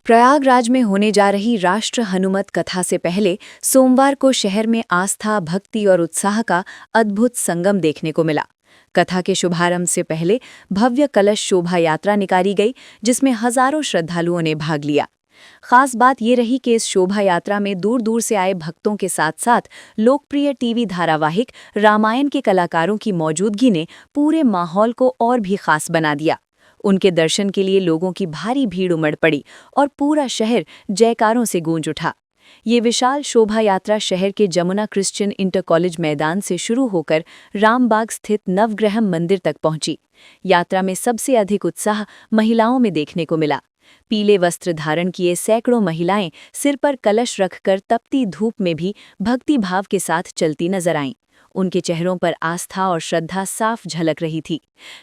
प्रयागराज में होने जा रही राष्ट्र हनुमत कथा से पहले सोमवार को शहर में आस्था, भक्ति और उत्साह का अद्भुत संगम देखने को मिला। कथा के शुभारंभ से पहले भव्य कलश शोभा यात्रा निकाली गई, जिसमें हजारों श्रद्धालुओं ने भाग लिया। खास बात ये रही कि इस शोभा यात्रा में दूर दूर से आए भक्तों के साथ साथ लोकप्रिय टीवी धारावाहिक रामायण के कलाकारों की मौजूदगी ने पूरे माहौल को और भी खास बना दिया। उनके दर्शन के लिए लोगों की भारी भीड़ उमड़ पड़ी और पूरा शहर जयकारों से गूंज उठा। ये विशाल शोभा यात्रा शहर के जमुना क्रिश्चियन इंटर कॉलेज मैदान से शुरू होकर रामबाग स्थित नवग्रह मंदिर तक पहुंची। यात्रा में सबसे अधिक उत्साह महिलाओं में देखने को मिला। पीले वस्त्र धारण किए सैकड़ों महिलाएं सिर पर कलश रखकर तपती धूप में भी भक्ति भाव के साथ चलती नजर आईं। उनके चेहरों पर आस्था और श्रद्धा साफ झलक रही थी।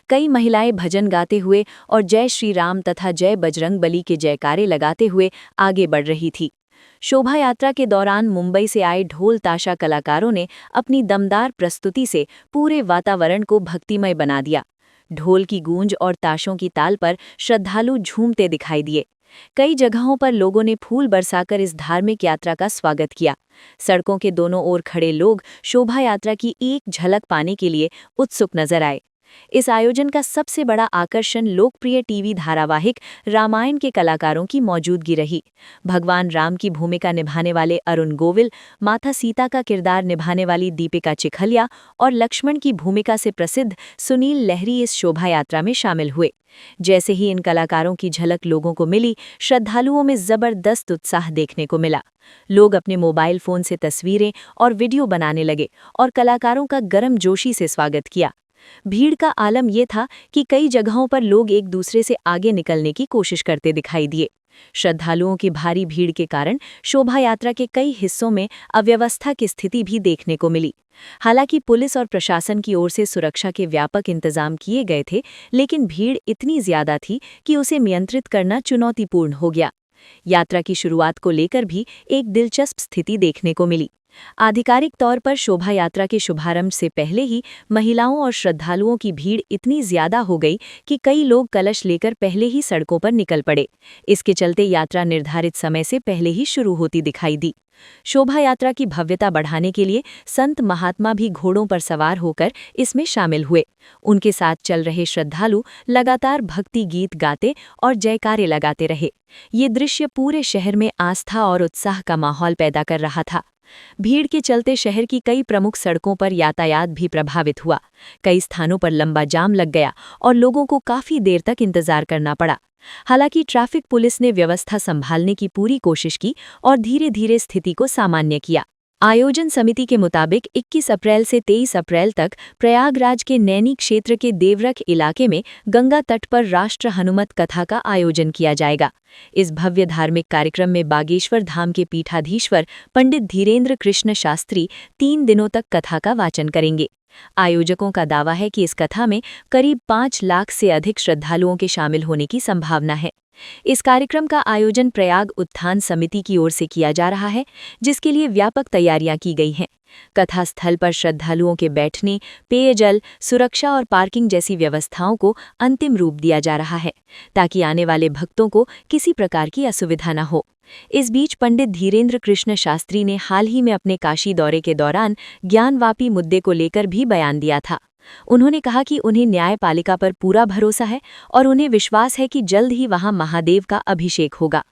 कई महिलाएं भजन गाते हुए और जय श्री राम तथा जय बजरंगबली के जयकारे लगाते हुए आगे बढ़ रही थी। शोभा यात्रा के दौरान मुंबई से आए ढोल ताशा कलाकारों ने अपनी दमदार प्रस्तुति से पूरे वातावरण को भक्तिमय बना दिया। ढोल की गूंज और ताशों की ताल पर श्रद्धालु झूमते दिखाई दिए। कई जगहों पर लोगों ने फूल बरसाकर इस धार्मिक यात्रा का स्वागत किया। सड़कों के दोनों ओर खड़े लोग शोभा यात्रा की एक झलक पाने के लिए उत्सुक नजर आए। इस आयोजन का सबसे बड़ा आकर्षण लोकप्रिय टीवी धारावाहिक रामायण के कलाकारों की मौजूदगी रही। भगवान राम की भूमिका निभाने वाले अरुण गोविल, माता सीता का किरदार निभाने वाली दीपिका चिखलिया और लक्ष्मण की भूमिका से प्रसिद्ध सुनील लहरी इस शोभा यात्रा में शामिल हुए। जैसे ही इन कलाकारों की झलक लोगों को मिली, श्रद्धालुओं में जबरदस्त उत्साह देखने को मिला। लोग अपने मोबाइल फोन से तस्वीरें और वीडियो बनाने लगे और कलाकारों का गर्मजोशी से स्वागत किया। भीड़ का आलम यह था कि कई जगहों पर लोग एक दूसरे से आगे निकलने की कोशिश करते दिखाई दिए। श्रद्धालुओं की भारी भीड़ के कारण शोभा यात्रा के कई हिस्सों में अव्यवस्था की स्थिति भी देखने को मिली। हालांकि पुलिस और प्रशासन की ओर से सुरक्षा के व्यापक इंतजाम किए गए थे, लेकिन भीड़ इतनी ज्यादा थी कि उसे नियंत्रित करना चुनौतीपूर्ण हो गया। यात्रा की शुरुआत को लेकर भी एक दिलचस्प स्थिति देखने को मिली। आधिकारिक तौर पर शोभा यात्रा के शुभारंभ से पहले ही महिलाओं और श्रद्धालुओं की भीड़ इतनी ज्यादा हो गई कि कई लोग कलश लेकर पहले ही सड़कों पर निकल पड़े। इसके चलते यात्रा निर्धारित समय से पहले ही शुरू होती दिखाई दी। शोभा यात्रा की भव्यता बढ़ाने के लिए संत महात्मा भी घोड़ों पर सवार होकर इसमें शामिल हुए। उनके साथ चल रहे श्रद्धालु लगातार भक्ति गीत गाते और जयकारे लगाते रहे। ये दृश्य पूरे शहर में आस्था और उत्साह का माहौल पैदा कर रहा था। भीड़ के चलते शहर की कई प्रमुख सड़कों पर यातायात भी प्रभावित हुआ। कई स्थानों पर लंबा जाम लग गया और लोगों को काफी देर तक इंतजार करना पड़ा। हालांकि ट्रैफिक पुलिस ने व्यवस्था संभालने की पूरी कोशिश की और धीरे धीरे स्थिति को सामान्य किया। आयोजन समिति के मुताबिक 21 अप्रैल से 23 अप्रैल तक प्रयागराज के नैनी क्षेत्र के देवरख इलाके में गंगा तट पर राष्ट्र हनुमत कथा का आयोजन किया जाएगा। इस भव्य धार्मिक कार्यक्रम में बागेश्वर धाम के पीठाधीश्वर पंडित धीरेन्द्र कृष्ण शास्त्री 3 दिनों तक कथा का वाचन करेंगे। आयोजकों का दावा है कि इस कथा में करीब 5 लाख से अधिक श्रद्धालुओं के शामिल होने की संभावना है। इस कार्यक्रम का आयोजन प्रयाग उत्थान समिति की ओर से किया जा रहा है, जिसके लिए व्यापक तैयारियां की गई हैं। कथा स्थल पर श्रद्धालुओं के बैठने, पेयजल, सुरक्षा और पार्किंग जैसी व्यवस्थाओं को अंतिम रूप दिया जा रहा है, ताकि आने वाले भक्तों को किसी प्रकार की असुविधा न हो। इस बीच पंडित धीरेन्द्र कृष्ण शास्त्री ने हाल ही में अपने काशी दौरे के दौरान ज्ञानवापी मुद्दे को लेकर भी बयान दिया था। उन्होंने कहा कि उन्हें न्यायपालिका पर पूरा भरोसा है और उन्हें विश्वास है कि जल्द ही वहां महादेव का अभिषेक होगा।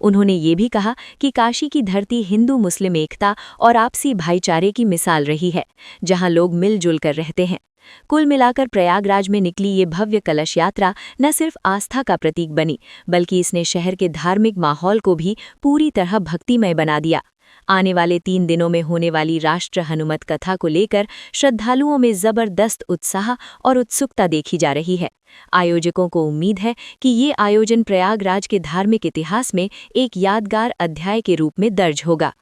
उन्होंने ये भी कहा कि काशी की धरती हिंदू मुस्लिम एकता और आपसी भाईचारे की मिसाल रही है, जहां लोग मिलजुल कर रहते हैं। कुल मिलाकर प्रयागराज में निकली ये भव्य कलश यात्रा न सिर्फ आस्था का प्रतीक बनी, बल्कि इसने शहर के धार्मिक माहौल को भी पूरी तरह भक्तिमय बना दिया। आने वाले 3 दिनों में होने वाली राष्ट्र हनुमत कथा को लेकर श्रद्धालुओं में जबरदस्त उत्साह और उत्सुकता देखी जा रही है। आयोजकों को उम्मीद है कि ये आयोजन प्रयागराज के धार्मिक इतिहास में एक यादगार अध्याय के रूप में दर्ज होगा।